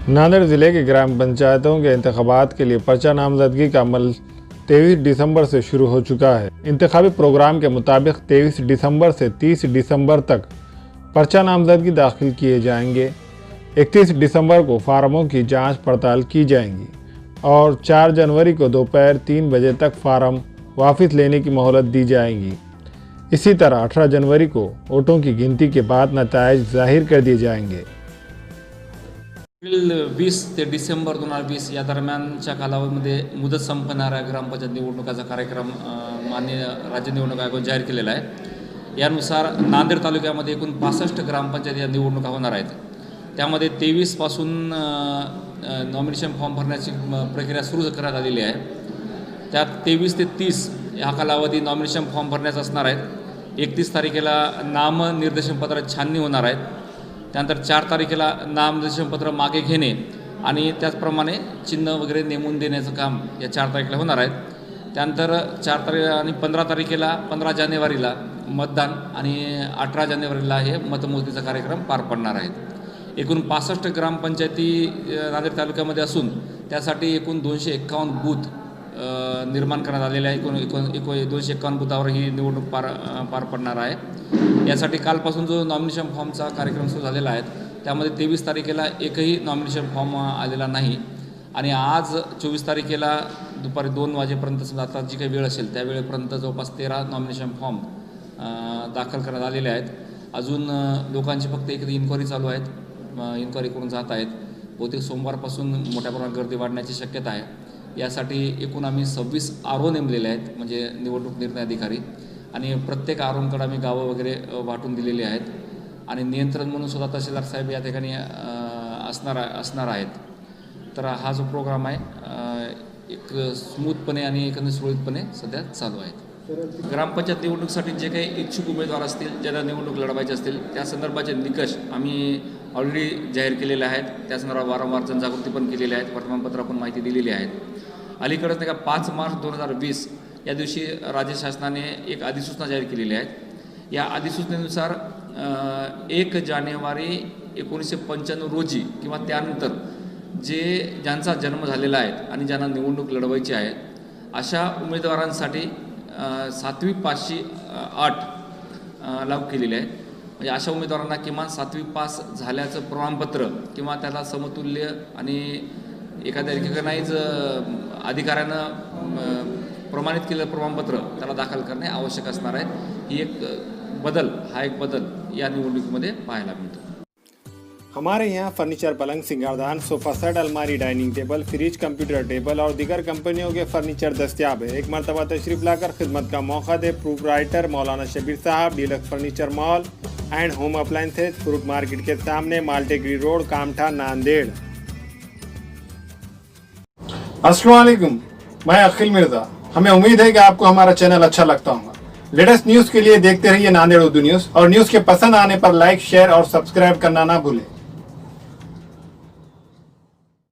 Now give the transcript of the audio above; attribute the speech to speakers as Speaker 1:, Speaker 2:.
Speaker 1: नांदेड़ जिले के ग्राम पंचायतों के इंतखाबात के लिए पर्चा नामजदगी का अमल 23 दिसंबर से शुरू हो चुका है। इंतखाबी प्रोग्राम के मुताबिक 23 दिसंबर से 30 दिसंबर तक पर्चा नामजदगी दाखिल किए जाएंगे। 31 दिसंबर को फार्मों की जांच पड़ताल की जाएंगी और 4 जनवरी को दोपहर 3 बजे तक फार्म वापस लेने की मोहलत दी जाएगी। इसी तरह 18 जनवरी को वोटों की गिनती के बाद नताइज जाहिर कर दिए जाएंगे।
Speaker 2: एप्रिल 20 ते डिसेंबर 2020 या दरम्यानच्या कालावधीमध्ये मुदत संपणाऱ्या ग्रामपंचायत निवडणुकाचा कार्यक्रम माननीय राज्य निवडणूक आयोगाने जाहीर केलेला आहे। यानुसार नांदेड तालुक्यामध्ये एकूण 65 ग्रामपंचायत या निवडणुका होणार आहेत। त्यामध्ये 23 पासून नॉमिनेशन फॉर्म भरण्याची प्रक्रिया सुरू करण्यात आलेली आहे। त्यात 23 ते 30 हा कालावधी नॉमिनेशन फॉर्म भरण्याचा असणार आहे। 31 तारखेला नामनिर्देशन पत्र छाननी होणार आहेत। त्यानंतर 4 तारखेला नामनिर्देशन पत्र मागे घेणे आणि त्याचप्रमाणे चिन्ह वगैरे नेमून देण्याचं काम या 4 तारखेला होणार आहे। त्यानंतर 4 तारीख आणि 15 तारखेला 15 जानेवारीला मतदान आणि 18 जानेवारीला हे मतमोजणीचा कार्यक्रम पार पडणार आहे। एकूण 65 ग्रामपंचायती नांदेड तालुक्यामध्ये असून त्यासाठी एकूण 251 बूथ निर्माण करण्यात आलेले आहे। एकूण 251 बूथावर ही निवडणूक पार पडणार आहे। यासाठी कालपासून जो नॉमिनेशन फॉर्मचा कार्यक्रम सुरू झालेला आहे त्यामध्ये 23 तारखेला एकही नॉमिनेशन फॉर्म आलेला नाही आणि आज 24 तारखेला दुपारी 2 वाजेपर्यंत समजा आता जी काही वेळ असेल त्या वेळेपर्यंत जवळपास 13 नॉमिनेशन फॉर्म दाखल करण्यात आलेले आहेत। अजून लोकांची फक्त एक इन्क्वायरी चालू आहेत, इन्क्वायरी करून जात आहेत। बहुतेक सोमवारपासून मोठ्या प्रमाणात गर्दी वाढण्याची शक्यता आहे। यासाठी एकूण आम्ही 26 आरओ नेमलेले आहेत, म्हणजे निवडणूक निर्णय अधिकारी, आणि प्रत्येक आरओंकडे आम्ही गावं वगैरे वाटून दिलेली आहेत आणि नियंत्रण म्हणून सुद्धा तहसीलदार साहेब या ठिकाणी असणार आहेत। तर हा जो प्रोग्राम आहे एक स्मूथपणे आणि एकंदर सुरळीतपणे सध्या चालू आहे। ग्रामपंचायत निवडणुकीसाठी जे काही इच्छुक उमेदवार असतील, ज्यांना निवडणूक लढवायचे असतील त्या संदर्भाचे निकष आम्ही ऑलरेडी जाहीर केलेले आहेत। त्या संदर्भात वारंवार जनजागृती पण केलेली आहे, वर्तमानपत्र पण माहिती दिलेली आहे। अलीकडेच नाही का 5 मार्च 2020 या दिवशी राज्य शासनाने एक अधिसूचना जाहीर केलेली आहे। या अधिसूचनेनुसार 1 जानेवारी 1995 रोजी किंवा त्यानंतर ज्यांचा जन्म झालेला आहे आणि ज्यांना निवडणूक लढवायची आहे अशा उमेदवारांसाठी 7वी पासची अट लागू केलेली आहे। म्हणजे अशा उमेदवारांना किमान 7वी पास झाल्याचं प्रमाणपत्र किंवा त्याला समतुल्य आणि एखाद्या रिकग्नाइज अधिकाऱ्यानं प्रमाणित केलेलं प्रमाणपत्र त्याला दाखल करणे आवश्यक असणार आहे। हा एक बदल या निवडणुकीमध्ये पाहायला मिळतो।
Speaker 1: हमारे यहाँ फर्नीचर, पलंग, सिंगारदान, सोफा सेट, अलमारी, dining table, fridge, computer table और दीगर कंपनियों के फर्नीचर दस्तियाब है। एक मरतबा तशरीफ लाकर खिदमत का मौका दे। प्रोप्राइटर मौलाना शबीर साहब, deluxe furniture mall and home appliances, fruit market के सामने, माल्टेगरी रोड, कामठा, नांदेड़। अस्सलाम वालेकुम, मैं अखिल मिर्जा। हमें उम्मीद है कि आपको हमारा चैनल अच्छा लगता होगा। लेटेस्ट न्यूज के लिए देखते रहिए नांदेड़ उर्दू न्यूज और न्यूज के पसंद आने पर लाइक, शेयर और सब्सक्राइब करना ना भूलें।